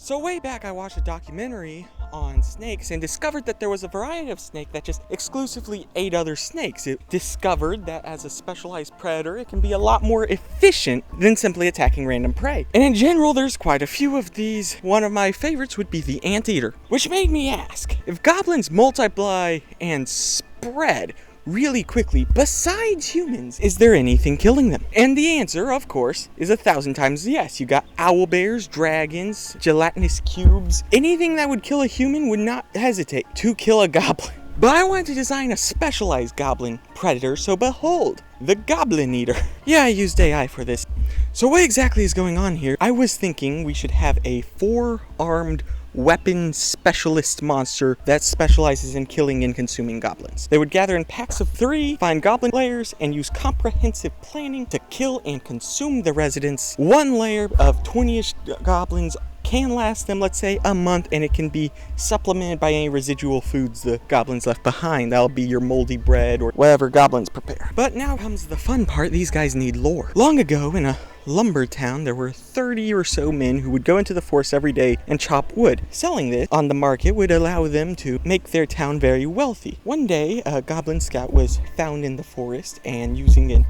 So way back I watched a documentary on snakes and discovered that there was a variety of snake that just exclusively ate other snakes. It discovered that as a specialized predator, it can be a lot more efficient than simply attacking random prey. And in general, there's quite a few of these. One of my favorites would be the anteater, which made me ask, if goblins multiply and spread really quickly, besides humans, is there anything killing them? And the answer, of course, is 1,000 times yes. You got owlbears, dragons, gelatinous cubes. Anything that would kill a human would not hesitate to kill a goblin. But I wanted to design a specialized goblin predator, so behold, the Goblin Eater. Yeah, I used AI for this. So what exactly is going on here? I was thinking we should have a 4-armed weapon specialist monster that specializes in killing and consuming goblins. They would gather in packs of 3, find goblin layers, and use comprehensive planning to kill and consume the residents. One layer of 20-ish goblins can last them, let's say, a month, and it can be supplemented by any residual foods the goblins left behind. That'll be your moldy bread or whatever goblins prepare. But now comes the fun part. These guys need lore. Long ago, in a lumber town, there were 30 or so men who would go into the forest every day and chop wood. Selling this on the market would allow them to make their town very wealthy. One day, a goblin scout was found in the forest, and using an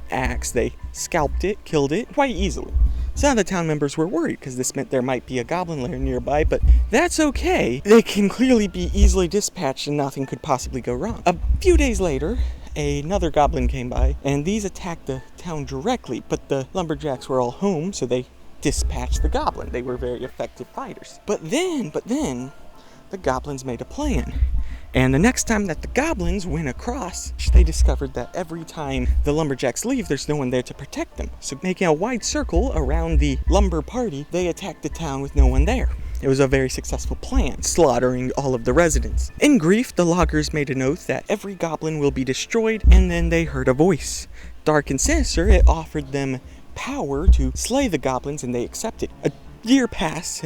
axe, they scalped it, killed it quite easily. Some of the town members were worried because this meant there might be a goblin lair nearby, but that's okay. They can clearly be easily dispatched and nothing could possibly go wrong. A few days later, another goblin came by, and these attacked the town directly, but the lumberjacks were all home, so they dispatched the goblin. They were very effective fighters. But then, the goblins made a plan. And the next time that the goblins went across, they discovered that every time the lumberjacks leave, there's no one there to protect them. So making a wide circle around the lumber party, they attacked the town with no one there. It was a very successful plan, slaughtering all of the residents. In grief, the loggers made an oath that every goblin will be destroyed, and then they heard a voice. Dark and sinister, it offered them power to slay the goblins, and they accepted. A year passed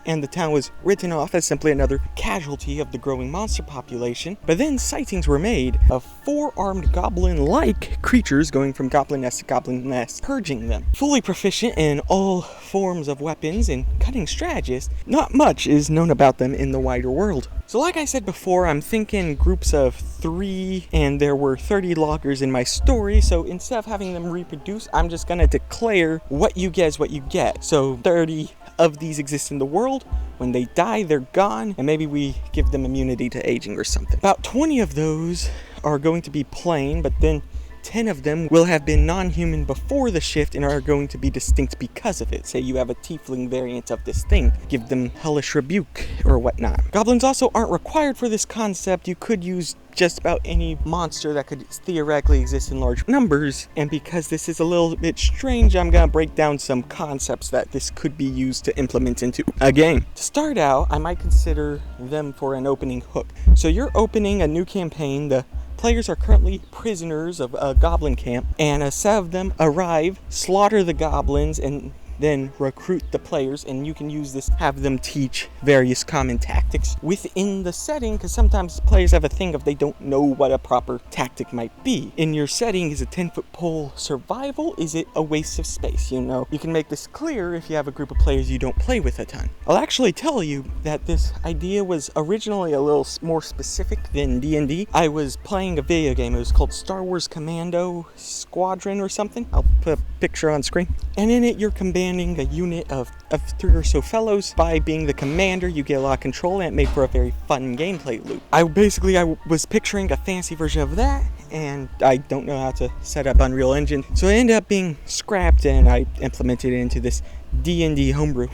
and the town was written off as simply another casualty of the growing monster population. But then sightings were made of 4-armed goblin-like creatures going from goblin nest to goblin nest, purging them. Fully proficient in all forms of weapons and cunning strategists, not much is known about them in the wider world. So like I said before, I'm thinking groups of 3, and there were 30 loggers in my story, so instead of having them reproduce, I'm just gonna declare what you get is what you get. So 30 of these exist in the world. When they die, they're gone, and maybe we give them immunity to aging or something. About 20 of those are going to be plain, but then 10 of them will have been non-human before the shift and are going to be distinct because of it. Say you have a tiefling variant of this thing, give them hellish rebuke or whatnot. Goblins also aren't required for this concept. You could use just about any monster that could theoretically exist in large numbers, and because this is a little bit strange, I'm gonna break down some concepts that this could be used to implement into a game. To start out, I might consider them for an opening hook. So you're opening a new campaign. The players are currently prisoners of a goblin camp, and a set of them arrive, slaughter the goblins, and then recruit the players, and you can use this, have them teach various common tactics within the setting, because sometimes players have a thing of they don't know what a proper tactic might be. In your setting, is a 10-foot pole survival? Is it a waste of space? You know, you can make this clear if you have a group of players you don't play with a ton. I'll actually tell you that this idea was originally a little more specific than D&D. I was playing a video game. It was called Star Wars Commando Squadron or something. I'll put a picture on screen. And in it, you're commanding a unit of 3 or so fellows. By being the commander, you get a lot of control, and it made for a very fun gameplay loop. I was picturing a fancy version of that, and I don't know how to set up Unreal Engine, so it ended up being scrapped, and I implemented it into this D&D homebrew.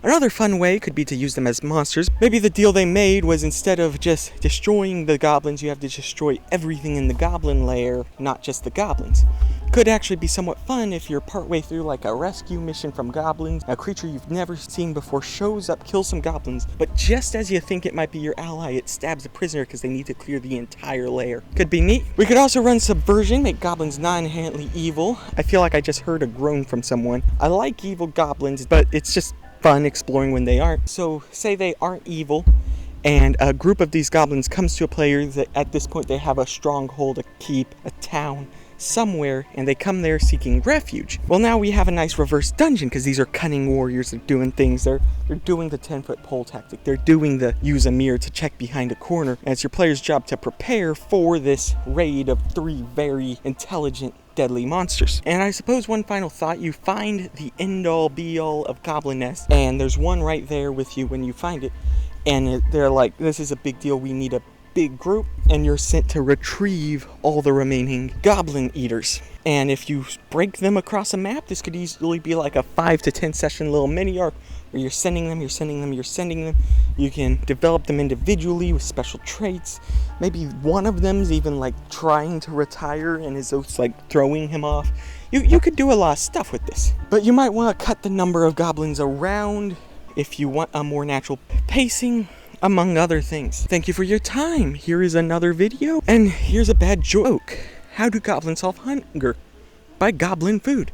Another fun way could be to use them as monsters. Maybe the deal they made was instead of just destroying the goblins, you have to destroy everything in the goblin lair, not just the goblins. Could actually be somewhat fun if you're partway through like a rescue mission from goblins. A creature you've never seen before shows up, kills some goblins, but just as you think it might be your ally, it stabs a prisoner because they need to clear the entire lair. Could be neat. We could also run subversion, make goblins non-inherently evil. I feel like I just heard a groan from someone. I like evil goblins, but it's just fun exploring when they aren't. So say they aren't evil, and a group of these goblins comes to a player that at this point they have a stronghold, a keep, a town, somewhere, and they come there seeking refuge. Well, now we have a nice reverse dungeon, because these are cunning warriors. They're doing things. They're doing the 10-foot pole tactic. They're doing the use a mirror to check behind a corner. And it's your player's job to prepare for this raid of 3 very intelligent, deadly monsters. And I suppose one final thought, you find the end-all be-all of Goblin Nest, and there's one right there with you when you find it, and they're like, this is a big deal, we need a big group, and you're sent to retrieve all the remaining goblin eaters. And if you break them across a map, this could easily be like a 5 to 10 session little mini arc where you're sending them. You can develop them individually with special traits. Maybe one of them's even like trying to retire and is like throwing him off. You could do a lot of stuff with this. But you might want to cut the number of goblins around if you want a more natural pacing, among other things. Thank you for your time. Here is another video, and here's a bad joke. How do goblins solve hunger? By goblin food.